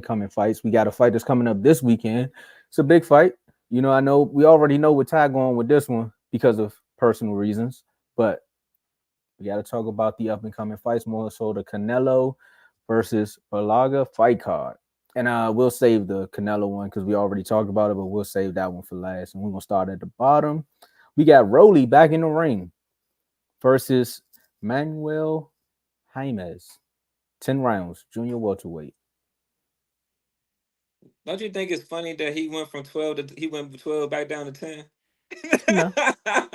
coming fights. We got a fight that's coming up this weekend. It's a big fight. I know we already know what Ty going with this one because of personal reasons, but we got to talk about the up and coming fights more so the Canelo versus Berlanga fight card. And we'll save the Canelo one because we already talked about it, but we'll save that one for last. And we're gonna start at the bottom. We got Rolly back in the ring versus Manuel Jaimez. 10 rounds, junior welterweight. Don't you think it's funny that he went from 12 back down to 10? No,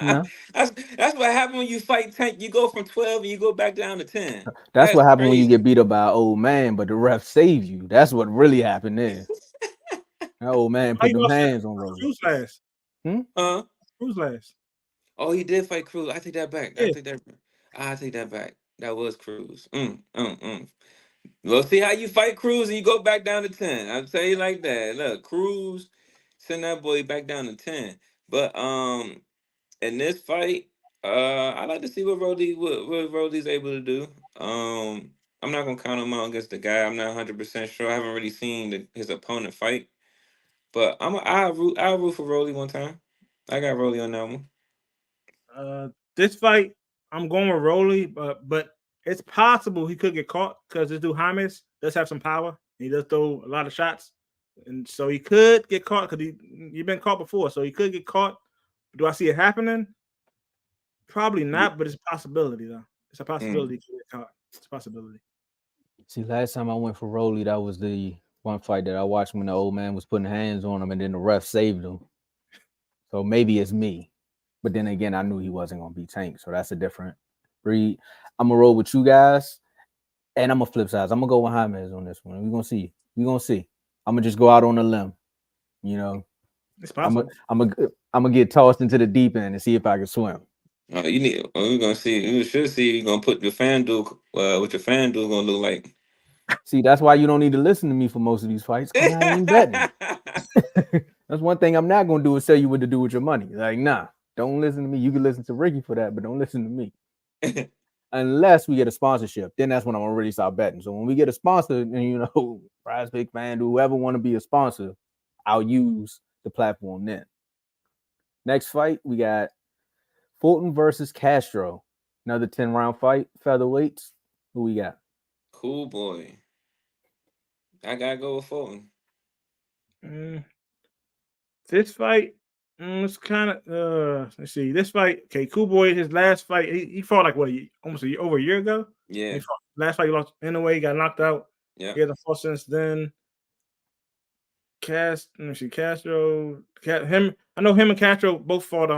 no. That's what happened when you fight 10. You go from 12 and you go back down to 10. That's That's what happened when you get crazy. beat up by an old man, but the ref saved you. That's what really happened there. That old man How put you them lost to hands on Rolly. Cruz last? Hmm? Cruz last. Oh, he did fight Cruz. I take that back. Yeah. I take that back. That was Cruz. We'll see how you fight Cruz and you go back down to 10. I'll tell you like that. Look, Cruz send that boy back down to 10. But in this fight, I like to see what Rolly's able to do. I'm not gonna count him out against the guy. I'm not 100% sure. I haven't really seen his opponent fight, but I'll root for Rolly one time. I got Rolly on that one. This fight, I'm going with Rolly, but it's possible he could get caught because this dude James does have some power. He does throw a lot of shots, and so he could get caught because he's been caught before, so he could get caught. Do I see it happening? Probably not, but it's a possibility though. It's a possibility Mm. to get caught. It's a possibility. See, last time I went for Rolly, that was the one fight that I watched when the old man was putting hands on him and then the ref saved him. So maybe it's me. But then again, I knew he wasn't going to be Tank. So that's a different breed. I'm going to roll with you guys and I'm going to flip sides. I'm going to go with James on this one. We're going to see. We're going to see. I'm going to just go out on a limb. It's possible. I'm going to get tossed into the deep end and see if I can swim. We're gonna see. We should see. You're gonna put your fan duel. What your fan duel gonna look like? See, that's why you don't need to listen to me for most of these fights because I ain't betting. That's one thing I'm not going to do is tell you what to do with your money. Like, nah, don't listen to me. You can listen to Ricky for that, but don't listen to me. Unless we get a sponsorship, then that's when I'm going to really start betting. So when we get a sponsor, and Prize Pick, Fan, whoever want to be a sponsor, I'll use the platform then. Next fight, we got Fulton versus Castro. Another 10-round fight, featherweights. Who we got? Cool boy. I gotta go with Fulton. This fight, it's kind of let's see. This fight, okay, Cool Boy, his last fight, he fought like what, almost over a year ago. Yeah. Last fight he lost anyway, he got knocked out. Yeah. He hasn't fought since then. Castro, him. I know him and Castro both fought.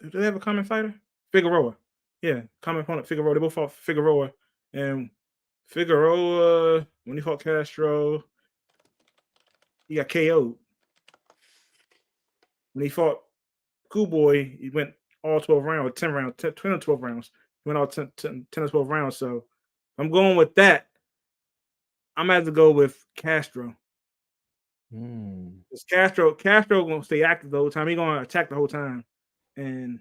Do they have a common fighter? Figueroa. Yeah, common opponent Figueroa. They both fought Figueroa, and Figueroa when he fought Castro, he got KO'd. When he fought Cool Boy, he went all 12 rounds, 10 rounds, 10 or 12 rounds. He went all 10 or 12 rounds. So I'm going with that. I'm going to have to go with Castro. Castro going to stay active the whole time. He's going to attack the whole time. And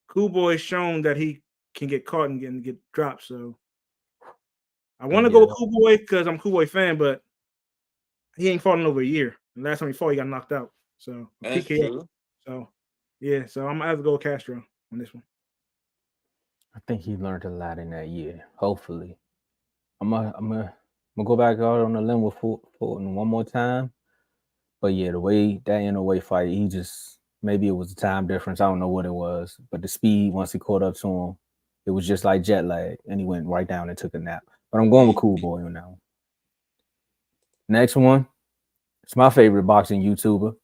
Cool Boy's shown that he can get caught and get dropped. So I want to go with Cool Boy because I'm a Cool Boy fan, but he ain't fought in over a year. And last time he fought, he got knocked out. So that's true. So yeah, so I'm gonna have to go with Castro on this one. I think he learned a lot in that year. Hopefully, I'm gonna go back out on the limb with Fulton one more time. But yeah, the way that NOA fight, he just maybe it was the time difference. I don't know what it was, but the speed once he caught up to him, it was just like jet lag, and he went right down and took a nap. But I'm going with Cool Boy on that one. Next one, it's my favorite boxing YouTuber.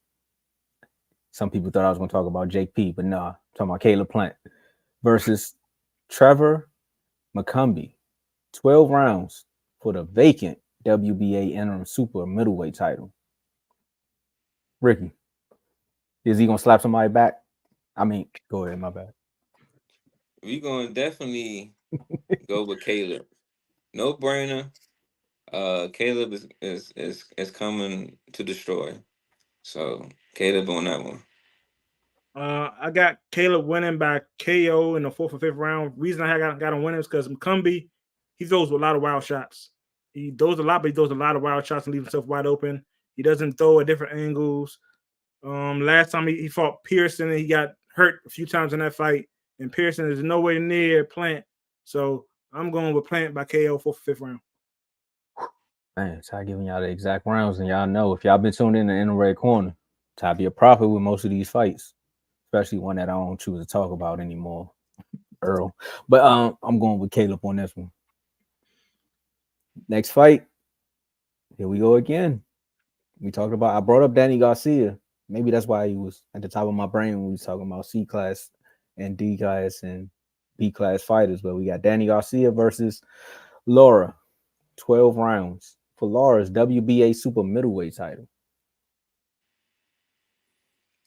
Some people thought I was going to talk about Jake P, but nah, I'm talking about Caleb Plant versus Trevor McCumbee. 12 rounds for the vacant WBA interim super middleweight title. Ricky, is he going to slap somebody back? I mean, go ahead, my bad. We're gonna definitely go with Caleb. No brainer. Caleb is coming to destroy. So Caleb on that one. I got Caleb winning by KO in the 4th or 5th round. Reason I got him winning is because McCumbee, he throws a lot of wild shots. He throws a lot, but he throws a lot of wild shots and leaves himself wide open. He doesn't throw at different angles. Last time he fought Pearson, and he got hurt a few times in that fight. And Pearson is nowhere near Plant. So I'm going with Plant by KO 4th or 5th round. Man, Ty giving y'all the exact rounds, and y'all know if y'all been tuned in the red corner, Ty be a prophet with most of these fights, especially one that I don't choose to talk about anymore, Earl. But I'm going with Caleb on this one. Next fight, here we go again. I brought up Danny Garcia. Maybe that's why he was at the top of my brain when we was talking about C class and D class and B class fighters. But we got Danny Garcia versus Laura, 12 rounds for Laura's WBA super middleweight title.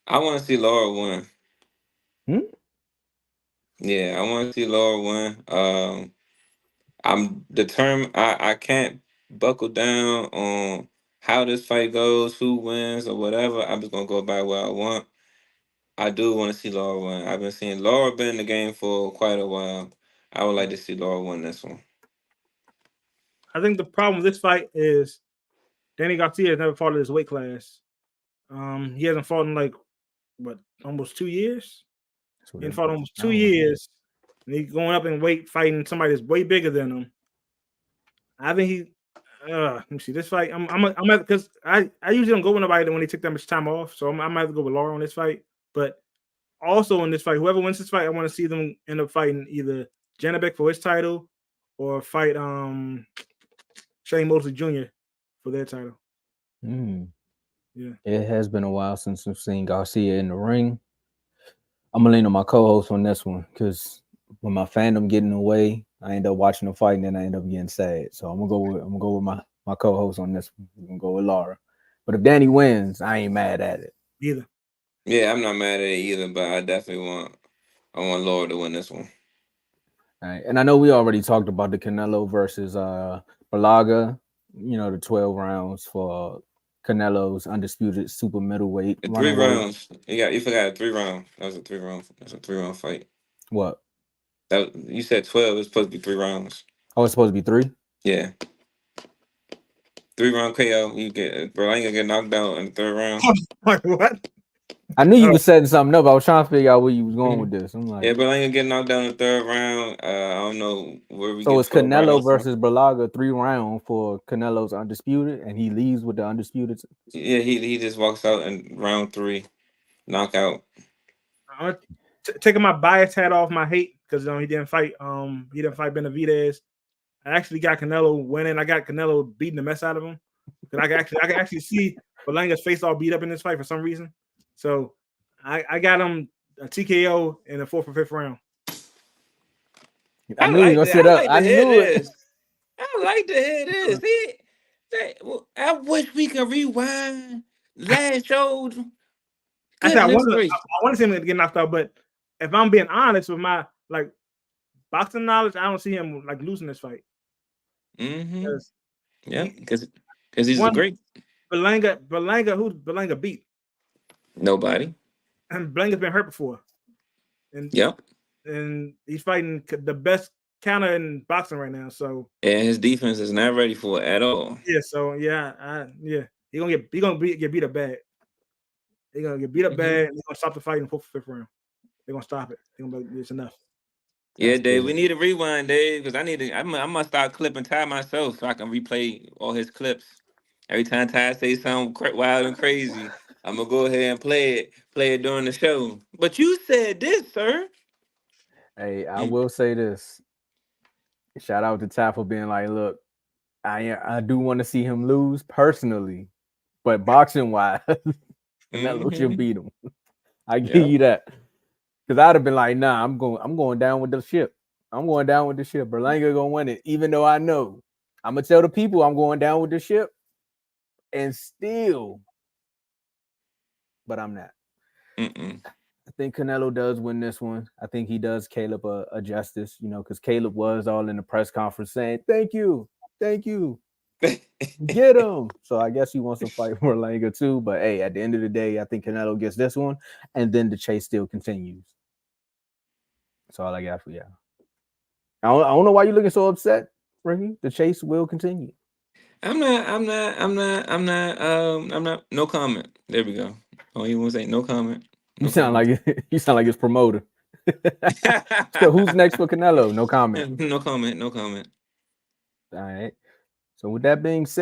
I want to see Laura win. Yeah, I want to see Laura win. I'm determined. I can't buckle down on how this fight goes, who wins or whatever. I'm just gonna go by what I want. I do want to see Laura win. I've been seeing Laura been in the game for quite a while. I would like to see Laura win this one. I think the problem with this fight is Danny Garcia has never fought in his weight class. He hasn't fought in like almost 2 years. He hasn't fought almost 2 years, and he's going up in weight, fighting somebody that's way bigger than him. I think he. Let me see this fight. I'm because I usually don't go with nobody when they take that much time off, so I might have to go with Laura on this fight. But also in this fight, whoever wins this fight, I want to see them end up fighting either Janabek for his title or fight Shane Mosley Jr. for their title. Yeah, it has been a while since we've seen Garcia in the ring. I'm gonna lean on my co-host on this one because when my fandom getting away, I end up watching the fight and then I end up getting sad. So I'm gonna go with my co-host on this one. I'm gonna go with Laura. But if Danny wins, I ain't mad at it either. Yeah, I'm not mad at it either, but I definitely want Laura to win this one. All right. And I know we already talked about the Canelo versus Berlanga, the 12 rounds for Canelo's undisputed super middleweight. 3 rounds. You forgot 3 rounds. That was a 3-round fight. What? You said 12. It's supposed to be 3 rounds. Oh, it's supposed to be 3? Yeah. 3-round KO. You get Berlanga get knocked out in the 3rd round. What? I knew you were setting something up. I was trying to figure out where you was going with this. I'm like, yeah, Berlanga get knocked down in the 3rd round. I don't know where we. So it's Canelo versus Berlanga 3-round for Canelo's undisputed, and he leaves with the undisputed. Yeah, he just walks out in round 3, knockout. I'm taking my bias hat off my hate because he didn't fight. He didn't fight Benavidez. I actually got Canelo winning. I got Canelo beating the mess out of him. I can actually see Berlanga's face all beat up in this fight for some reason. So I got him a TKO in the 4th or 5th round. I knew you were gonna sit up. I knew it. I like to hear this. I wish we could rewind last show. I want to see him get knocked out, but if I'm being honest with my boxing knowledge, I don't see him losing this fight. Yeah, because he's a great Berlanga. Who Berlanga beat? Nobody. And Berlanga's been hurt before. And and he's fighting the best counter in boxing right now. So and his defense is not ready for it at all. Yeah. So he's gonna get beat up bad. They're gonna get beat up bad. And they're gonna stop the fight in the 4th or 5th round. They're gonna stop it. They're gonna be it's enough. Yeah, Dave, we need a rewind, Dave, because I must start clipping Ty myself so I can replay all his clips. Every time Ty says something wild and crazy, I'm gonna go ahead and play it during the show. But you said this, sir. Hey, I will say this. Shout out to Ty for being like, look, I do want to see him lose personally, but boxing wise, Canelo should beat him. I give you that. Because I'd have been like, nah, I'm going down with the ship. I'm going down with the ship. Berlanga gonna win it, even though I know. I'm gonna tell the people I'm going down with the ship, and still, but I'm not. I think Canelo does win this one. I think he does Caleb a justice, because Caleb was all in the press conference saying, thank you, get him. So I guess he wants to fight Berlanga too. But hey, at the end of the day, I think Canelo gets this one, and then the chase still continues. That's all I got for y'all. I don't know why you're looking so upset. Ricky. The chase will continue. I'm not. No comment. There we go. Oh, you want to say no comment? You No sound comment. like you sound like his promoter. So who's next for Canelo? No comment. No comment. No comment. All right. So with that being said.